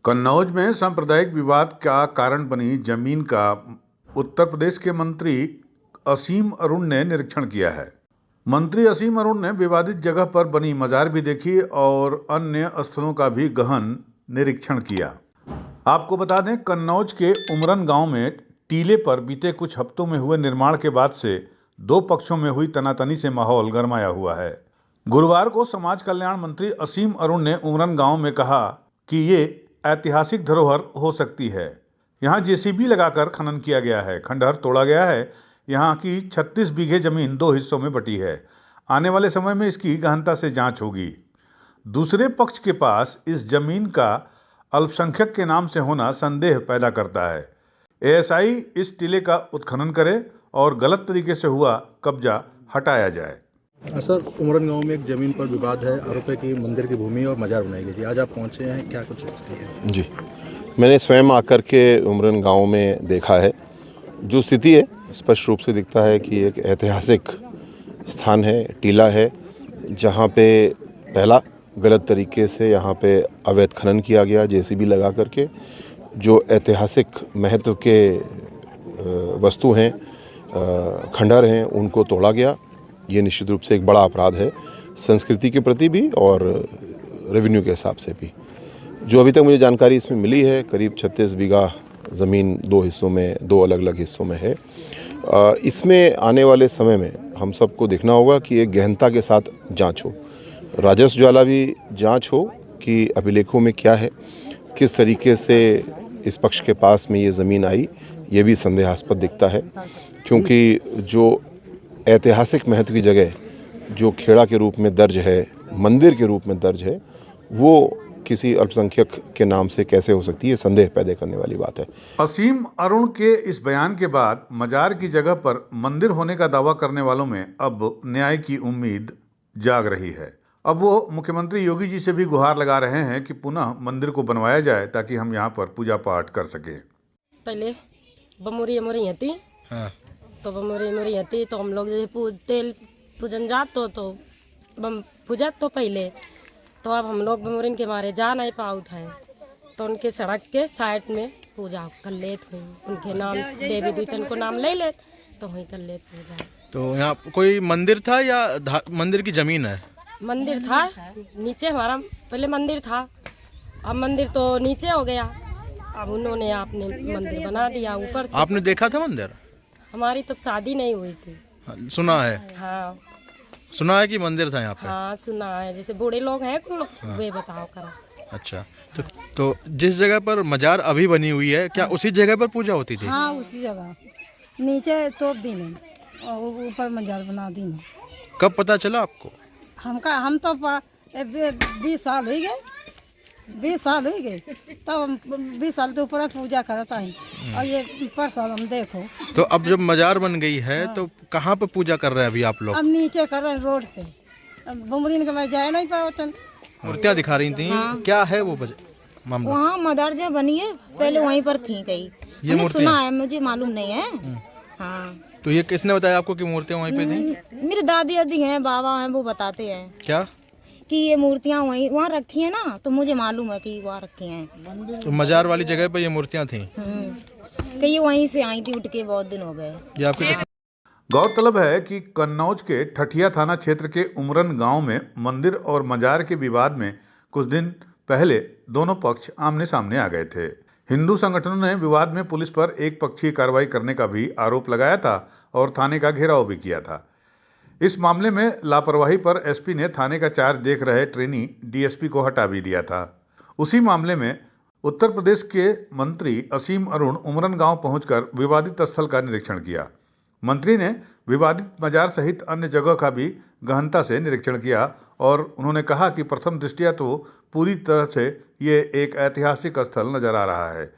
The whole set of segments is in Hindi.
कन्नौज में सांप्रदायिक विवाद का कारण बनी जमीन का उत्तर प्रदेश के मंत्री असीम अरुण ने निरीक्षण किया है। मंत्री असीम अरुण ने विवादित जगह पर बनी मजार भी देखी और अन्य स्थलों का भी गहन निरीक्षण किया। आपको बता दें, कन्नौज के उमरन गांव में टीले पर बीते कुछ हफ्तों में हुए निर्माण के बाद से दो पक्षों में हुई तनातनी से माहौल गरमाया हुआ है। गुरुवार को समाज कल्याण मंत्री असीम अरुण ने उमरन गांव में कहा कि ये ऐतिहासिक धरोहर हो सकती है। यहाँ जेसीबी लगाकर खनन किया गया है, खंडहर तोड़ा गया है। यहाँ की 36 बीघे जमीन दो हिस्सों में बटी है। आने वाले समय में इसकी गहनता से जांच होगी। दूसरे पक्ष के पास इस जमीन का अल्पसंख्यक के नाम से होना संदेह पैदा करता है। एएसआई इस टीले का उत्खनन करे और गलत तरीके से हुआ कब्जा हटाया जाए। सर, उमरन गांव में एक जमीन पर विवाद है। आरोप है कि मंदिर की भूमि और मजार बनाई गई थी। आज आप पहुंचे हैं, क्या कुछ स्थिति है? जी, मैंने स्वयं आकर के उमरन गांव में देखा है। जो स्थिति है स्पष्ट रूप से दिखता है कि एक ऐतिहासिक स्थान है, टीला है, जहां पे पहला गलत तरीके से यहाँ पे अवैध खनन किया गया जेसीबी लगा करके। जो ऐतिहासिक महत्व के वस्तु हैं, खंडहर हैं, उनको तोड़ा गया। ये निश्चित रूप से एक बड़ा अपराध है, संस्कृति के प्रति भी और रेवेन्यू के हिसाब से भी। जो अभी तक मुझे जानकारी इसमें मिली है, करीब 36 बीघा ज़मीन दो हिस्सों में, दो अलग अलग हिस्सों में है। इसमें आने वाले समय में हम सबको देखना होगा कि एक गहनता के साथ जांच हो, राजस्व ज्वाला भी जांच हो कि अभिलेखों में क्या है, किस तरीके से इस पक्ष के पास में ये ज़मीन आई। ये भी संदेहास्पद दिखता है, क्योंकि जो ऐतिहासिक महत्व की जगह जो खेड़ा के रूप में दर्ज है, मंदिर के रूप में दर्ज है, वो किसी अल्पसंख्यक के नाम से कैसे हो सकती है, संदेह पैदा करने वाली बात है। असीम अरुण के इस बयान के बाद मजार की जगह पर मंदिर होने का दावा करने वालों में अब न्याय की उम्मीद जाग रही है। अब वो मुख्यमंत्री योगी जी से भी गुहार लगा रहे हैं कि पुनः मंदिर को बनवाया जाए ताकि हम यहाँ पर पूजा पाठ कर सकें। पहले बमुरी थी, हाँ। तो बमुरी थी तो हम लोग जैसे तेल पूजन जात तो पूजा तो पहले तो अब हम लोग बमुरिन के मारे जा नहीं पाउत है, तो उनके सड़क के साइड में पूजा कर लेते हैं। उनके नाम देवी दूतन को नाम ले लेते तो वहीं कर लेते पूजा। तो यहाँ कोई मंदिर था या मंदिर की जमीन है? मंदिर था नीचे, हमारा पहले मंदिर था, अब मंदिर तो नीचे हो गया। अब उन्होंने आपने मंदिर बना दिया ऊपर से। आपने देखा था मंदिर? हमारी तब शादी नहीं हुई थी। सुना है? हाँ, सुना है कि मंदिर था यहाँ पे? हाँ सुना है, जैसे बूढ़े लोग हैं कुछ लोग, हाँ। वे बताओ करो। अच्छा, तो जिस जगह पर मजार अभी बनी हुई है, क्या उसी जगह पर पूजा होती थी? हाँ, उसी जगह नीचे तोप दी नहीं और ऊपर मजार बना दी नहीं। कब पता चला आपको? हम तो 20 साल हो गए, 20 साल हो गए, तब हम 20 साल के ऊपर पूजा करता है। और ये पर साल हम देखो। तो अब जब मजार बन गई है, हाँ। तो कहाँ पे पूजा कर रहे हैं अभी आप लोग? अब नीचे कर रहे हैं रोड पे। बुमरीन के मैं जा नहीं पाता। मूर्तियाँ दिखा रही थी, हाँ। क्या है वो मामला? वहाँ मदर जो बनी है पहले वहीं पर थी कहीं, मैंने सुना है, मुझे मालूम नहीं है। हाँ, तो ये किसने बताया आपको कि मूर्तियाँ वहीं पे थी? मेरे दादी दादी हैं, बाबा हैं, वो बताते हैं। क्या कि ये मूर्तियाँ वहाँ रखी है ना, तो मुझे मालूम है कि वहाँ रखी हैं। तो मजार वाली जगह पर ये मूर्तियाँ थी? कि ये वहीं से आई थी उठ के, बहुत दिन हो गए। ये आपके गौरतलब है कि कन्नौज के ठठिया थाना क्षेत्र के उमरन गांव में मंदिर और मजार के विवाद में कुछ दिन पहले दोनों पक्ष आमने सामने आ गए थे। हिंदू संगठनों ने विवाद में पुलिस पर एक पक्षीय कार्रवाई करने का भी आरोप लगाया था और थाने का घेराव भी किया था। इस मामले में लापरवाही पर एसपी ने थाने का चार्ज देख रहे ट्रेनी डीएसपी को हटा भी दिया था। उसी मामले में उत्तर प्रदेश के मंत्री असीम अरुण उमरन गांव पहुंचकर विवादित स्थल का निरीक्षण किया। मंत्री ने विवादित मजार सहित अन्य जगह का भी गहनता से निरीक्षण किया और उन्होंने कहा कि प्रथम दृष्टया तो पूरी तरह से ये एक ऐतिहासिक स्थल नजर आ रहा है।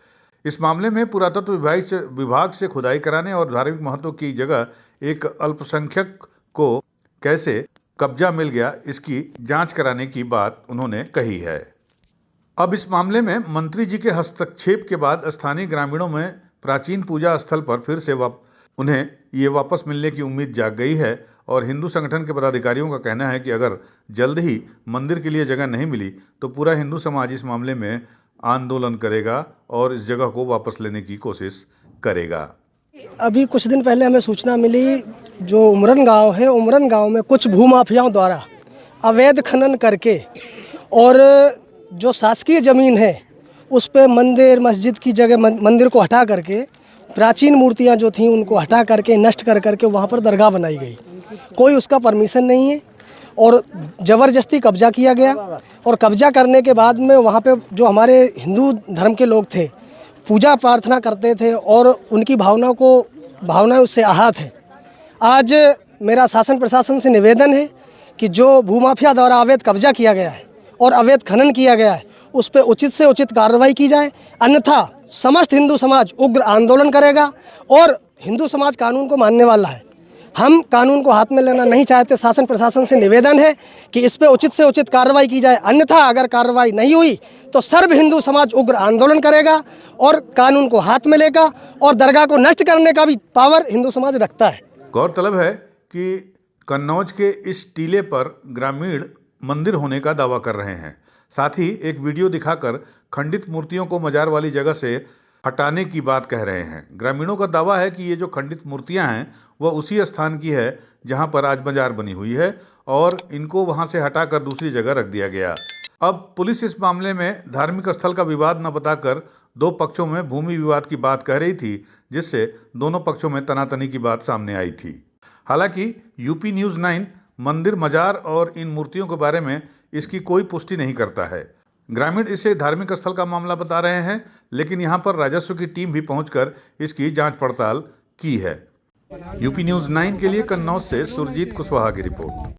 इस मामले में पुरातत्व विभाग से खुदाई कराने और धार्मिक महत्व की जगह एक अल्पसंख्यक को कैसे कब्जा मिल गया, इसकी जांच कराने की बात उन्होंने कही है। अब इस मामले में मंत्री जी के हस्तक्षेप के बाद स्थानीय ग्रामीणों में प्राचीन पूजा स्थल पर फिर से उन्हें ये वापस मिलने की उम्मीद जाग गई है और हिंदू संगठन के पदाधिकारियों का कहना है कि अगर जल्द ही मंदिर के लिए जगह नहीं मिली तो पूरा हिंदू समाज इस मामले में आंदोलन करेगा और इस जगह को वापस लेने की कोशिश करेगा। अभी कुछ दिन पहले हमें सूचना मिली, जो उमरन गांव है, उमरन गांव में कुछ भूमाफियाओं द्वारा अवैध खनन करके और जो शासकीय ज़मीन है उस पे मंदिर मस्जिद की जगह मंदिर को हटा करके प्राचीन मूर्तियां जो थीं उनको हटा करके नष्ट कर करके वहाँ पर दरगाह बनाई गई। कोई उसका परमिशन नहीं है और ज़बरदस्ती कब्जा किया गया। और कब्जा करने के बाद में वहाँ पे जो हमारे हिंदू धर्म के लोग थे पूजा प्रार्थना करते थे और उनकी भावनाएं उससे आहत हैं। आज मेरा शासन प्रशासन से निवेदन है कि जो भूमाफिया द्वारा अवैध कब्जा किया गया है और अवैध खनन किया गया है उस पर उचित से उचित कार्रवाई की जाए, अन्यथा समस्त हिंदू समाज उग्र आंदोलन करेगा। और हिंदू समाज कानून को मानने वाला है, हम कानून को हाथ में लेना नहीं चाहते। शासन प्रशासन से निवेदन है कि इस पे उचित से उचित कार्रवाई की जाए, अन्यथा अगर कार्रवाई नहीं हुई तो सर्व हिंदू समाज उग्र आंदोलन करेगा और कानून को हाथ में लेगा और दरगाह को नष्ट करने का भी पावर हिंदू समाज रखता है। गौरतलब है कि कन्नौज के इस टीले पर ग्रामीण मंदिर होने का दावा कर रहे हैं। साथ ही एक वीडियो दिखाकर खंडित मूर्तियों को मजार वाली जगह से हटाने की बात कह रहे हैं। ग्रामीणों का दावा है कि ये जो खंडित मूर्तियां हैं वह उसी स्थान की है जहां पर आज मजार बनी हुई है और इनको वहां से हटाकर दूसरी जगह रख दिया गया। अब पुलिस इस मामले में धार्मिक स्थल का विवाद न बताकर दो पक्षों में भूमि विवाद की बात कह रही थी, जिससे दोनों पक्षों में तनातनी की बात सामने आई थी। हालांकि यूपी न्यूज़ 9 मंदिर, मजार और इन मूर्तियों के बारे में इसकी कोई पुष्टि नहीं करता है। ग्रामीण इसे धार्मिक स्थल का मामला बता रहे हैं, लेकिन यहां पर राजस्व की टीम भी पहुंचकर इसकी जांच पड़ताल की है। यूपी न्यूज़ 9 के लिए कन्नौज से सुरजीत कुशवाहा की रिपोर्ट।